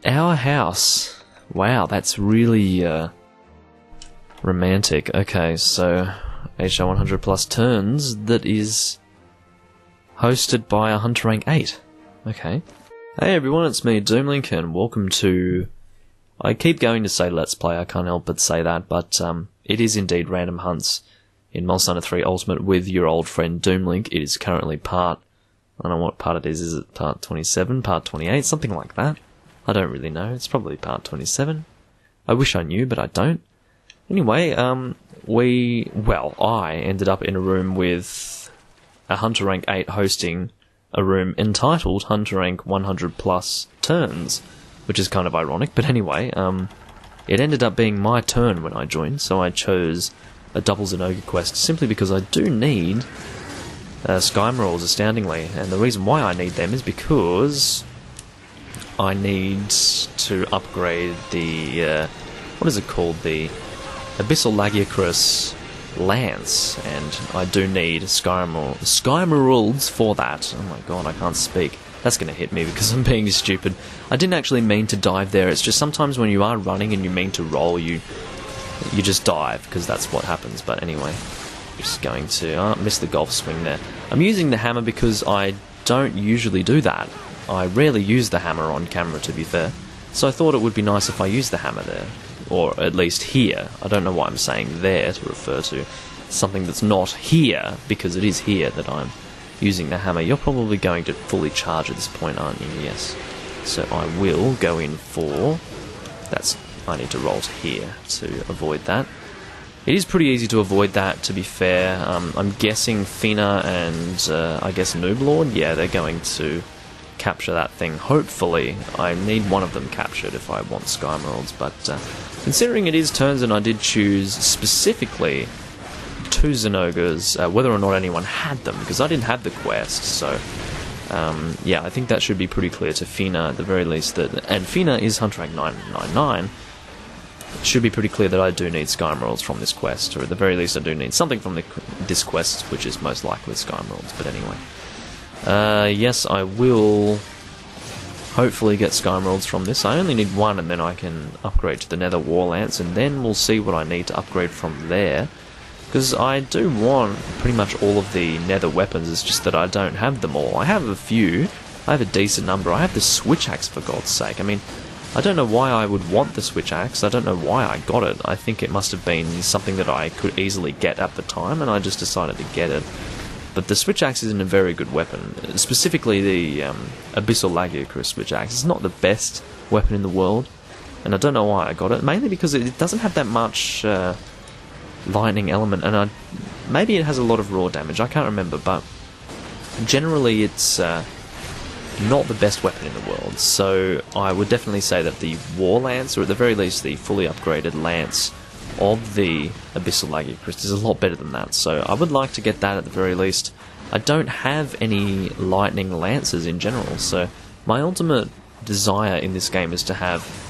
our house. Wow, that's really romantic. Okay, so HR 100 plus turns, that is hosted by a Hunter rank 8. Okay. Hey everyone, it's me, Doomlink, and welcome to... I keep going to say Let's Play, I can't help but say that, but it is indeed Random Hunts in Monster Hunter 3 Ultimate with your old friend Doomlink. It is currently part... I don't know what part it is it part 27, part 28, something like that? I don't really know, it's probably part 27. I wish I knew, but I don't. Anyway, I ended up in a room with a Hunter rank 8 hosting a room entitled Hunter rank 100 plus turns, which is kind of ironic, but anyway, it ended up being my turn when I joined, so I chose a double Zinogres quest simply because I do need Skymeralds, astoundingly, and the reason why I need them is because I need to upgrade the, what is it called, the Abyssal Lagiacrus Lance, and I do need Skymeralds for that. Oh my god, I can't speak. That's going to hit me because I'm being stupid. I didn't actually mean to dive there, it's just sometimes when you are running and you mean to roll, you just dive, because that's what happens. But anyway, just going to miss the golf swing there. I'm using the hammer because I don't usually do that. I rarely use the hammer on camera, to be fair, so I thought it would be nice if I used the hammer there. Or at least here. I don't know why I'm saying there to refer to something that's not here, because it is here that I'm using the hammer. You're probably going to fully charge at this point, aren't you? Yes. So I will go in for... I need to roll to here to avoid that. It is pretty easy to avoid that, to be fair. I'm guessing Fina and I guess Nooblord, yeah, they're going to capture that thing. Hopefully. I need one of them captured if I want Skymeralds, but considering it is turns and I did choose specifically 2 Zinogres, whether or not anyone had them, because I didn't have the quest, so yeah, I think that should be pretty clear to Fina at the very least, and Fina is Hunter rank 999. It should be pretty clear that I do need Skymeralds from this quest, or at the very least I do need something from this quest, which is most likely Skymeralds, but anyway. Yes, I will hopefully get Skymeralds from this. I only need 1 and then I can upgrade to the Nether War Lance, and then we'll see what I need to upgrade from there. Because I do want pretty much all of the Nether weapons, it's just that I don't have them all. I have a few, I have a decent number. I have the Switch Axe, for God's sake. I mean, I don't know why I would want the Switch Axe, I don't know why I got it. I think it must have been something that I could easily get at the time, and I just decided to get it. But the Switch Axe isn't a very good weapon, specifically the Abyssal Lagiacrus Switch Axe. It's not the best weapon in the world, and I don't know why I got it, mainly because it doesn't have that much lightning element, and maybe it has a lot of raw damage, I can't remember, but generally it's not the best weapon in the world, so I would definitely say that the War Lance, or at the very least the fully upgraded Lance of the Abyssal Lagiacrus, is a lot better than that, so I would like to get that at the very least. I don't have any lightning lances in general, so my ultimate desire in this game is to have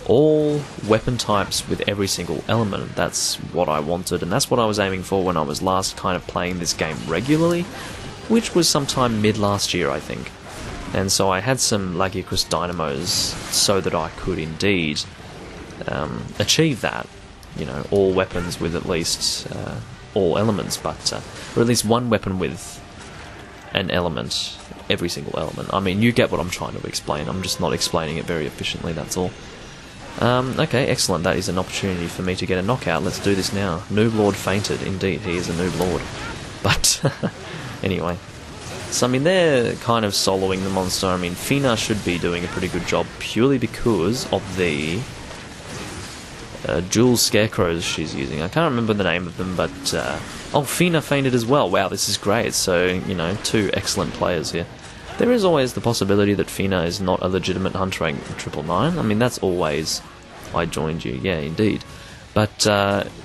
all weapon types with every single element. That's what I wanted, and that's what I was aiming for when I was last kind of playing this game regularly, which was sometime mid last year, I think. And so I had some Lagiacrus dynamos so that I could indeed achieve that. You know, all weapons with at least all elements, but or at least one weapon with an element, every single element. I mean, you get what I'm trying to explain. I'm just not explaining it very efficiently, that's all. Okay, excellent. That is an opportunity for me to get a knockout. Let's do this now. Nooblord fainted. Indeed, he is a Nooblord. But, anyway. So, I mean, they're kind of soloing the monster. I mean, Fina should be doing a pretty good job purely because of the dual scarecrows she's using. I can't remember the name of them, but... oh, Fina fainted as well. Wow, this is great. So, you know, 2 excellent players here. There is always the possibility that Fina is not a legitimate Hunter rank 999. I mean, that's always... I joined you, yeah, indeed. But,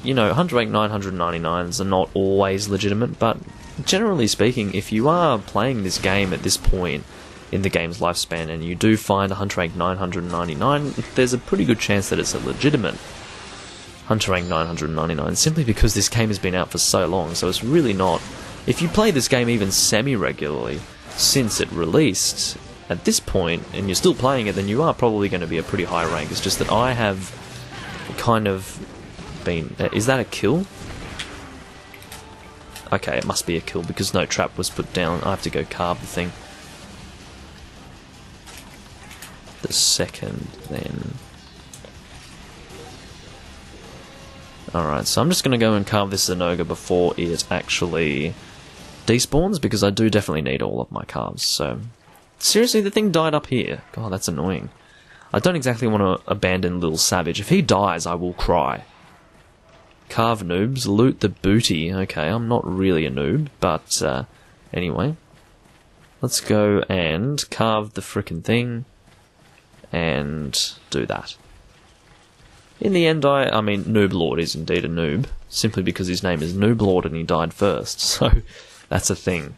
you know, Hunter rank 999s are not always legitimate, but generally speaking, if you are playing this game at this point in the game's lifespan and you do find a Hunter rank 999, there's a pretty good chance that it's a legitimate Hunter rank 999, simply because this game has been out for so long, so it's really not... If you play this game even semi-regularly since it released, at this point, and you're still playing it, then you are probably going to be a pretty high rank. It's just that I have kind of been... is that a kill? Okay, it must be a kill because no trap was put down. I have to go carve the thing. The second, then... Alright, so I'm just going to go and carve this Zinogre before it actually despawns, because I do definitely need all of my carves, so... Seriously, the thing died up here. God, that's annoying. I don't exactly want to abandon Little Savage. If he dies, I will cry. Carve noobs, loot the booty. Okay, I'm not really a noob, but anyway. Let's go and carve the frickin' thing and do that. In the end, I mean, Noob Lord is indeed a noob, simply because his name is Noob Lord and he died first, so that's a thing.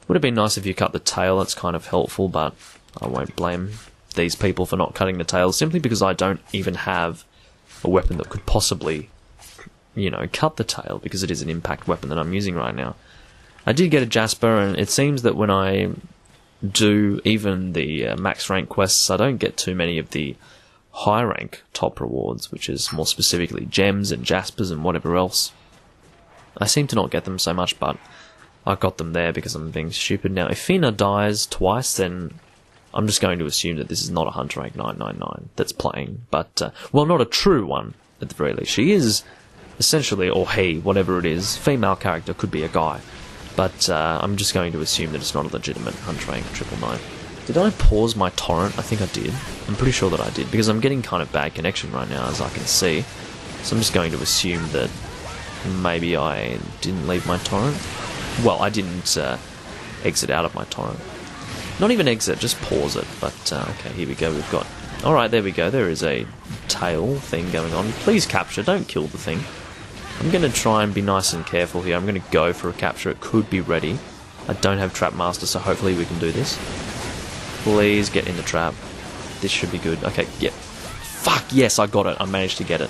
Would have been nice if you cut the tail, that's kind of helpful, but I won't blame these people for not cutting the tail, simply because I don't even have a weapon that could possibly, you know, cut the tail, because it is an impact weapon that I'm using right now. I did get a Jasper, and it seems that when I do even the max rank quests, I don't get too many of the high rank top rewards, which is more specifically gems and Jaspers and whatever else. I seem to not get them so much, but I got them there because I'm being stupid. Now, if Fina dies twice, then I'm just going to assume that this is not a Hunter rank 999 that's playing, but, well, not a true one, at the very least. She is essentially, or he, whatever it is, female character, could be a guy, but I'm just going to assume that it's not a legitimate Hunter rank 999. Did I pause my torrent? I think I did. I'm pretty sure that I did, because I'm getting kind of bad connection right now, as I can see. So I'm just going to assume that maybe I didn't leave my torrent. Well, I didn't exit out of my torrent. Not even exit, just pause it. But, okay, here we go, we've got... Alright, there we go, there is a tail thing going on. Please capture, don't kill the thing. I'm going to try and be nice and careful here. I'm going to go for a capture, it could be ready. I don't have Trap Master, so hopefully we can do this. Please get in the trap. This should be good. Okay, yeah. Fuck, yes, I got it. I managed to get it.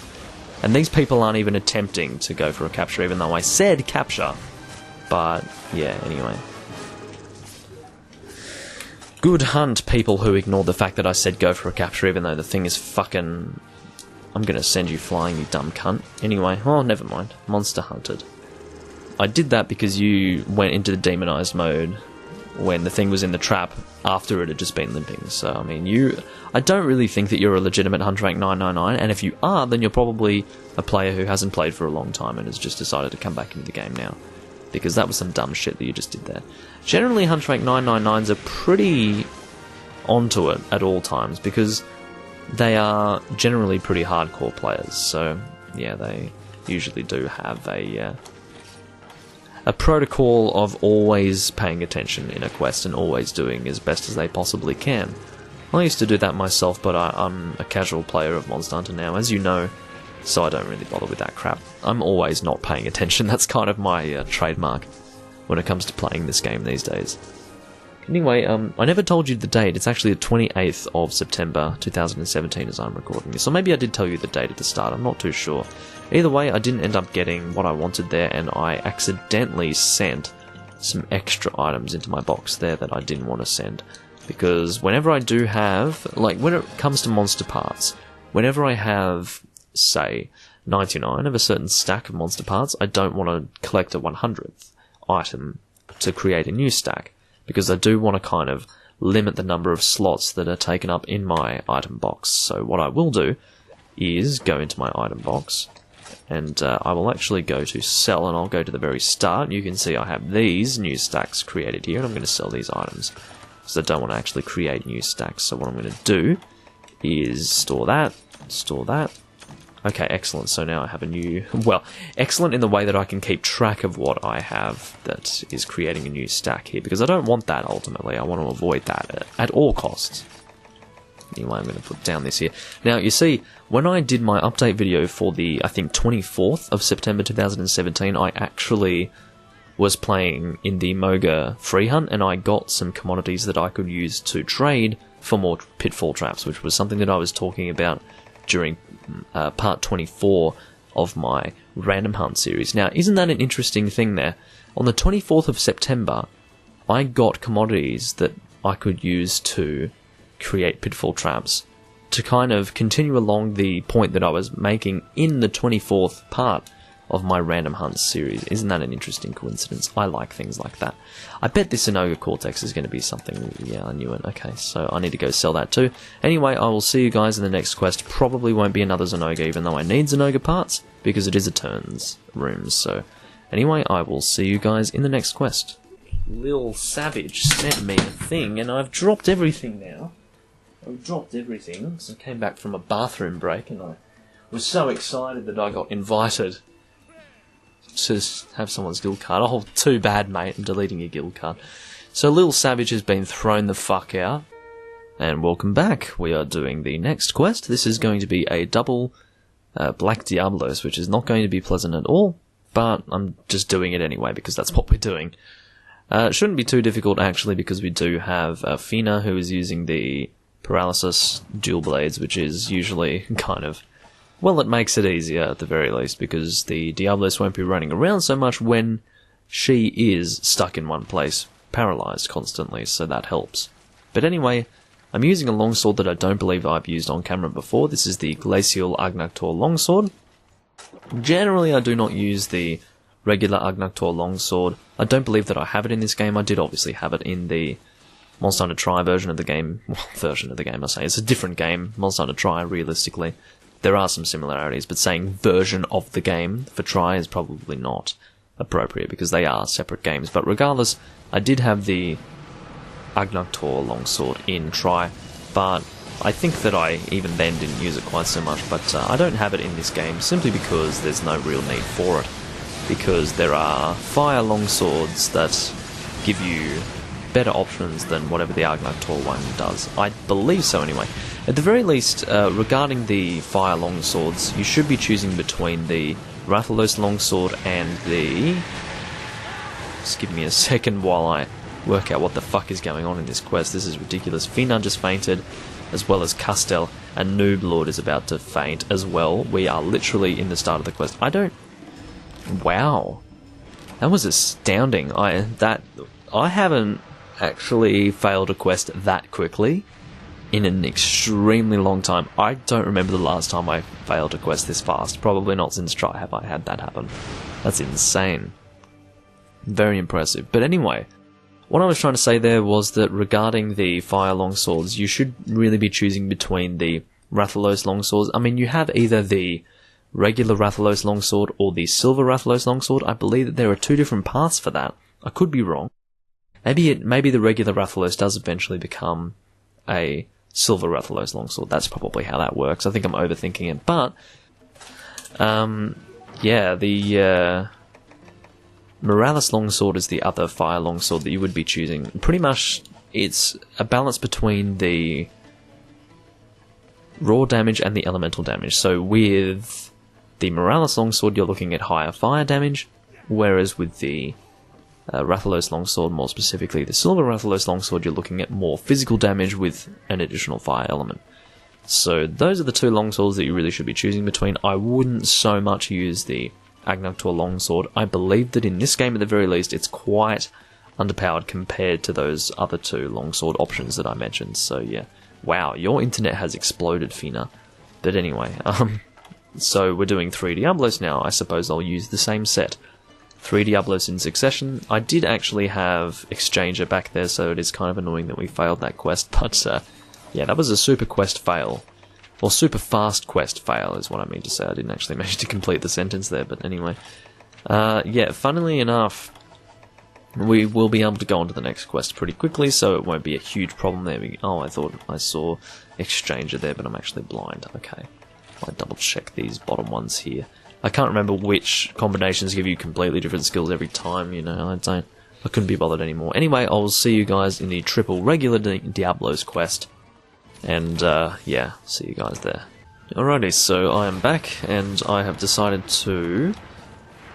And these people aren't even attempting to go for a capture, even though I said capture. But, yeah, anyway. Good hunt, people who ignored the fact that I said go for a capture, even though the thing is fucking... I'm gonna send you flying, you dumb cunt. Anyway, oh, never mind. Monster hunted. I did that because you went into the demonized mode when the thing was in the trap after it had just been limping. So, I mean, I don't really think that you're a legitimate Hunter rank 999, and if you are, then you're probably a player who hasn't played for a long time and has just decided to come back into the game now. Because that was some dumb shit that you just did there. Generally, Hunter rank 999s are pretty onto it at all times, because they are generally pretty hardcore players. So, yeah, they usually do have a protocol of always paying attention in a quest and always doing as best as they possibly can. I used to do that myself, but I'm a casual player of Monster Hunter now, as you know, so I don't really bother with that crap. I'm always not paying attention. That's kind of my trademark when it comes to playing this game these days. Anyway, I never told you the date. It's actually the 28th of September 2017 as I'm recording this. So maybe I did tell you the date at the start, I'm not too sure. Either way, I didn't end up getting what I wanted there, and I accidentally sent some extra items into my box there that I didn't want to send. Because whenever I do have, like when it comes to monster parts, whenever I have, say, 99 of a certain stack of monster parts, I don't want to collect a 100th item to create a new stack. Because I do want to kind of limit the number of slots that are taken up in my item box. So what I will do is go into my item box, and I will actually go to sell, and I'll go to the very start. You can see I have these new stacks created here, and I'm going to sell these items, because I don't want to actually create new stacks. So what I'm going to do is store that. Okay, excellent. So now I have a new... Well, excellent in the way that I can keep track of what I have that is creating a new stack here, because I don't want that ultimately. I want to avoid that at all costs. Anyway, I'm going to put down this here. Now, you see, when I did my update video for the, I think, 24th of September 2017, I actually was playing in the Moga free hunt, and I got some commodities that I could use to trade for more pitfall traps, which was something that I was talking about during part 24 of my random hunt series. Now, isn't that an interesting thing there? On the 24th of September, I got commodities that I could use to create pitfall traps to kind of continue along the point that I was making in the 24th part of my Random Hunts series. Isn't that an interesting coincidence? I like things like that. I bet this Zinogre Cortex is going to be something... Yeah, I knew it. Okay, so I need to go sell that too. Anyway, I will see you guys in the next quest. Probably won't be another Zinogre, even though I need Zinogre parts, because it is a turns room. So, anyway, I will see you guys in the next quest. Lil Savage sent me a thing, and I've dropped everything now. I've dropped everything, because I came back from a bathroom break, and I was so excited that I got invited to have someone's guild card. Oh, too bad, mate. I'm deleting your guild card. So, Lil Savage has been thrown the fuck out. And welcome back. We are doing the next quest. This is going to be a double Black Diablos, which is not going to be pleasant at all. But I'm just doing it anyway, because that's what we're doing. It shouldn't be too difficult, actually, because we do have Fina, who is using the Paralysis Dual Blades, which is usually kind of... Well, it makes it easier, at the very least, because the Diablos won't be running around so much when she is stuck in one place, paralysed constantly, so that helps. But anyway, I'm using a longsword that I don't believe I've used on camera before. This is the Glacial Agnaktor Longsword. Generally, I do not use the regular Agnaktor Longsword. I don't believe that I have it in this game. I did obviously have it in the Monster Hunter Tri version of the game. Well, version of the game, I say. It's a different game, Monster Hunter Tri, realistically. There are some similarities, but saying version of the game for Tri is probably not appropriate, because they are separate games. But regardless, I did have the Agnaktor Longsword in Tri, but I think that I even then didn't use it quite so much. But I don't have it in this game, simply because there's no real need for it. Because there are fire longswords that give you better options than whatever the Agnaktor one does. I believe so, anyway. At the very least, regarding the fire longswords, you should be choosing between the Rathalos longsword and the... Just give me a second while I work out what the fuck is going on in this quest. This is ridiculous. Fina just fainted, as well as Castel, and Noob Lord is about to faint as well. We are literally in the start of the quest. I don't... Wow. That was astounding. I haven't actually failed a quest that quickly in an extremely long time. I don't remember the last time I failed a quest this fast. Probably not since Try have I had that happen. That's insane. Very impressive. But anyway, what I was trying to say there was that regarding the fire longswords, you should really be choosing between the Rathalos longswords. I mean, you have either the regular Rathalos longsword or the silver Rathalos longsword. I believe that there are two different paths for that. I could be wrong. Maybe the regular Rathalos does eventually become a silver Rathalos longsword. That's probably how that works. I think I'm overthinking it, but yeah, the Morales longsword is the other fire longsword that you would be choosing. Pretty much, it's a balance between the raw damage and the elemental damage. So with the Morales longsword, you're looking at higher fire damage, whereas with the Rathalos longsword, more specifically the silver Rathalos longsword, you're looking at more physical damage with an additional fire element. So those are the two longswords that you really should be choosing between. I wouldn't so much use the Agnaktor longsword. I believe that in this game, at the very least, it's quite underpowered compared to those other two longsword options that I mentioned. So yeah, wow, your internet has exploded, Fina. But anyway, so we're doing 3 Diablos now. I suppose I'll use the same set. 3 Diablos in succession. I did actually have Exchanger back there, so it is kind of annoying that we failed that quest, but yeah, that was a super quest fail. Or super fast quest fail is what I mean to say. I didn't actually manage to complete the sentence there, but anyway. Yeah, funnily enough, we will be able to go on to the next quest pretty quickly, so it won't be a huge problem there. Oh, I thought I saw Exchanger there, but I'm actually blind. Okay, I'll double check these bottom ones here. I can't remember which combinations give you completely different skills every time, you know, I couldn't be bothered anymore. Anyway, I'll see you guys in the triple regular Diablos quest, and yeah, see you guys there. Alrighty, so I am back, and I have decided to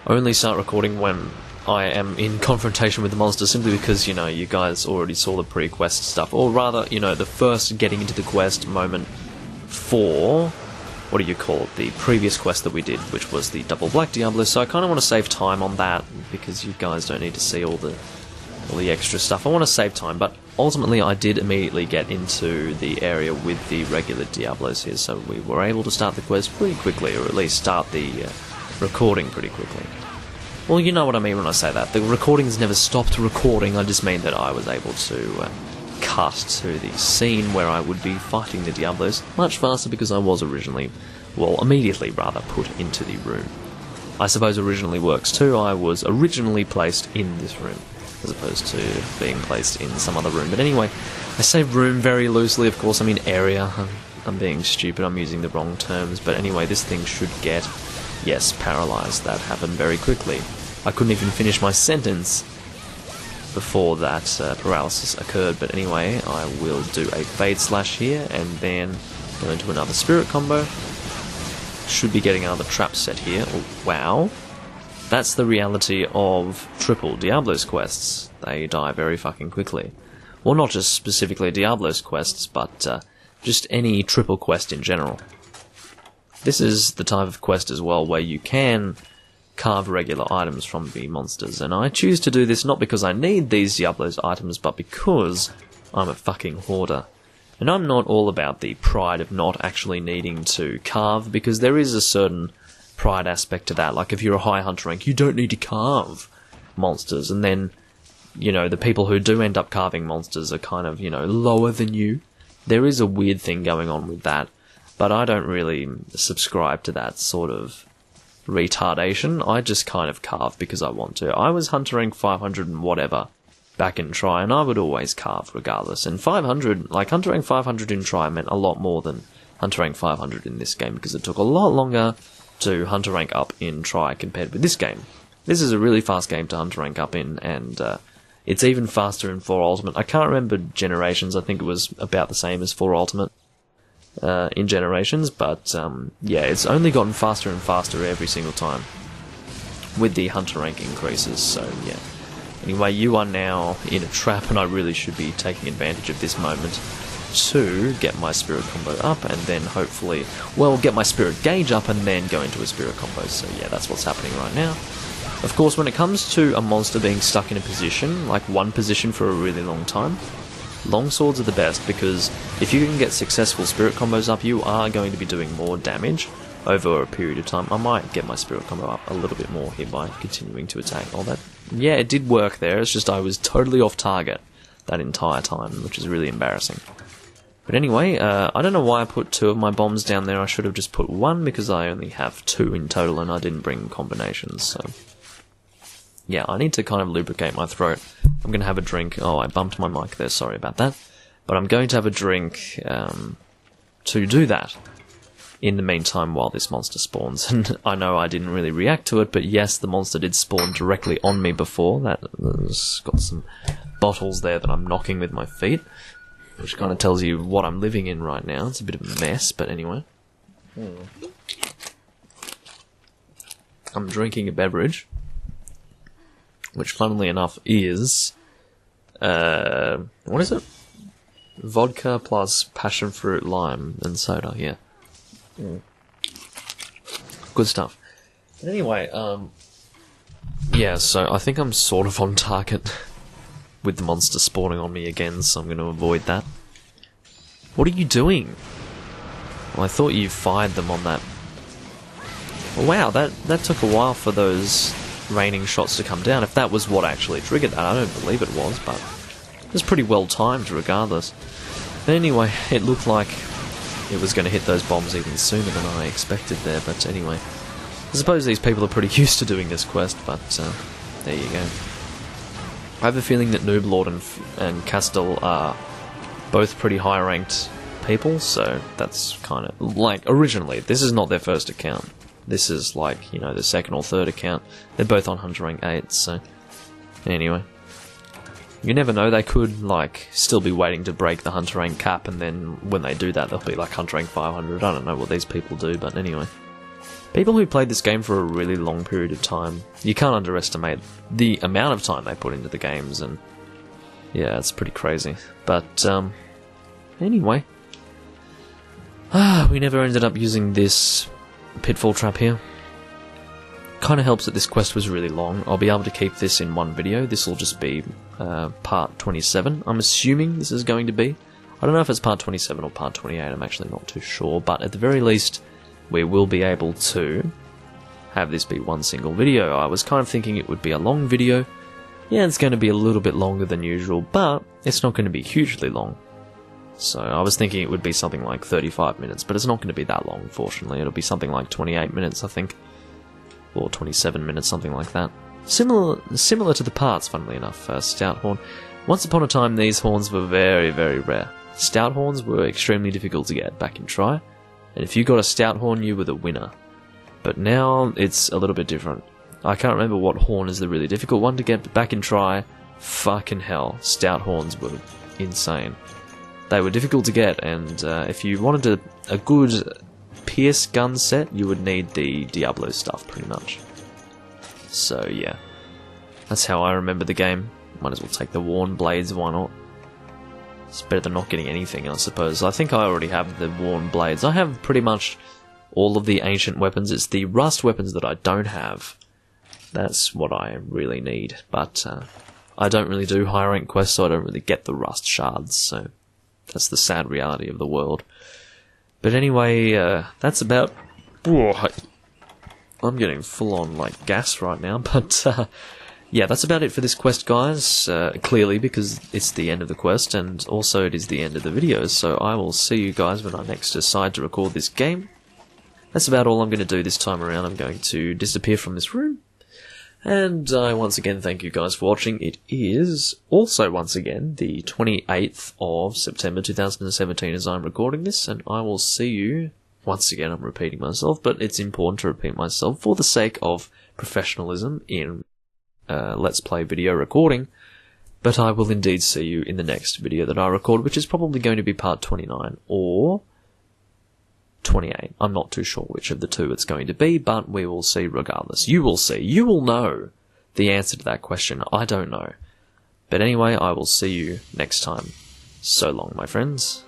only start recording when I am in confrontation with the monster, simply because, you know, you guys already saw the pre-quest stuff, or rather, you know, the first getting into the quest moment for... what do you call it, the previous quest that we did, which was the double Black Diablo, so I kind of want to save time on that, because you guys don't need to see all the all the extra stuff. I want to save time, but ultimately I did immediately get into the area with the regular Diablos here, so we were able to start the quest pretty quickly, or at least start the recording pretty quickly. Well, you know what I mean when I say that. The recordings never stopped recording, I just mean that I was able to cut to the scene where I would be fighting the Diablos much faster because I was originally, well, immediately rather, put into the room. I suppose originally works too. I was originally placed in this room, as opposed to being placed in some other room. But anyway, I say room very loosely, of course I mean area. I'm being stupid, I'm using the wrong terms. But anyway, this thing should get, yes, paralysed. That happened very quickly. I couldn't even finish my sentence before that paralysis occurred. But anyway, I will do a Fade Slash here, and then go into another Spirit combo. Should be getting another trap set here. Oh, wow. That's the reality of triple Diablos quests. They die very fucking quickly. Well, not just specifically Diablos quests, but just any triple quest in general. This is the type of quest as well where you can carve regular items from the monsters, and I choose to do this not because I need these Diablos items, but because I'm a fucking hoarder. And I'm not all about the pride of not actually needing to carve, because there is a certain pride aspect to that. Like, if you're a high hunter rank, you don't need to carve monsters, and then, you know, the people who do end up carving monsters are kind of, you know, lower than you. There is a weird thing going on with that, but I don't really subscribe to that sort of retardation. I just kind of carve because I want to. I was hunter rank 500 and whatever back in Try, and I would always carve regardless. And 500, like hunter rank 500 in Try meant a lot more than hunter rank 500 in this game, because it took a lot longer to hunter rank up in Try compared with this game. This is a really fast game to hunter rank up in, and it's even faster in 4 Ultimate. I can't remember Generations, I think it was about the same as 4 Ultimate in Generations, but yeah, it's only gotten faster and faster every single time with the hunter rank increases, so yeah. Anyway, you are now in a trap, and I really should be taking advantage of this moment to get my Spirit combo up, and then hopefully, well, get my Spirit gauge up and then go into a Spirit combo. So yeah, that's what's happening right now. Of course, when it comes to a monster being stuck in a position, like one position for a really long time, longswords are the best, because if you can get successful Spirit combos up, you are going to be doing more damage over a period of time. I might get my Spirit combo up a little bit more here by continuing to attack all that. Yeah, it did work there, it's just I was totally off target that entire time, which is really embarrassing. But anyway, I don't know why I put 2 of my bombs down there. I should have just put 1, because I only have 2 in total and I didn't bring combinations, so yeah, I need to kind of lubricate my throat. I'm going to have a drink. Oh, I bumped my mic there, sorry about that. But I'm going to have a drink to do that in the meantime while this monster spawns. And I know I didn't really react to it, but yes, the monster did spawn directly on me before. That's got some bottles there that I'm knocking with my feet, which kind of tells you what I'm living in right now. It's a bit of a mess, but anyway. I'm drinking a beverage, which funnily enough is, what is it? Vodka plus passion fruit, lime, and soda, yeah. Good stuff. But anyway, yeah, so I think I'm sort of on target with the monster spawning on me again, so I'm going to avoid that. What are you doing? Well, I thought you fired them on that. Oh, wow, that took a while for those raining shots to come down. If that was what actually triggered that, I don't believe it was, but it was pretty well timed regardless. But anyway, it looked like it was going to hit those bombs even sooner than I expected there, but anyway. I suppose these people are pretty used to doing this quest, but there you go. I have a feeling that Nooblord and Castell are both pretty high-ranked people, so that's kind of... like, originally, this is not their first account. This is, like, you know, their second or third account. They're both on Hunter Rank 8, so... anyway. You never know, they could, like, still be waiting to break the Hunter Rank cap, and then when they do that, they'll be like Hunter Rank 500. I don't know what these people do, but anyway. People who played this game for a really long period of time, you can't underestimate the amount of time they put into the games, and yeah, it's pretty crazy. But, anyway. We never ended up using this pitfall trap here. kind of helps that this quest was really long. I'll be able to keep this in one video. This will just be part 27. I'm assuming this is going to be. I don't know if it's part 27 or part 28, I'm actually not too sure, but at the very least, we will be able to have this be one single video. I was kind of thinking it would be a long video. Yeah, it's going to be a little bit longer than usual, but it's not going to be hugely long. So I was thinking it would be something like 35 minutes, but it's not going to be that long, unfortunately. It'll be something like 28 minutes, I think. Or 27 minutes, something like that. Similar to the parts, funnily enough, Stout Horn. Once upon a time, these horns were very, very rare. Stout horns were extremely difficult to get back in Try, and if you got a stout horn, you were the winner. But now, it's a little bit different. I can't remember what horn is the really difficult one to get, but back in Try, fucking hell, stout horns were insane. They were difficult to get, and if you wanted a good pierce gun set, you would need the Diablo stuff, pretty much. So, yeah. That's how I remember the game. Might as well take the worn blades, why not? It's better than not getting anything, I suppose. I think I already have the worn blades. I have pretty much all of the ancient weapons. It's the rust weapons that I don't have. That's what I really need. But I don't really do high rank quests, so I don't really get the rust shards. So that's the sad reality of the world. But anyway, that's about... Whoa, I'm getting full on like gas right now, but yeah, that's about it for this quest, guys. Clearly, because it's the end of the quest, and also it is the end of the video, so I will see you guys when I next decide to record this game. That's about all I'm going to do this time around. I'm going to disappear from this room, and I once again thank you guys for watching. It is also, once again, the 28th of September 2017 as I'm recording this, and I will see you... Once again, I'm repeating myself, but it's important to repeat myself for the sake of professionalism in Let's Play video recording. But I will indeed see you in the next video that I record, which is probably going to be part 29 or 28. I'm not too sure which of the two it's going to be, but we will see regardless. You will see. You will know the answer to that question. I don't know. But anyway, I will see you next time. So long, my friends.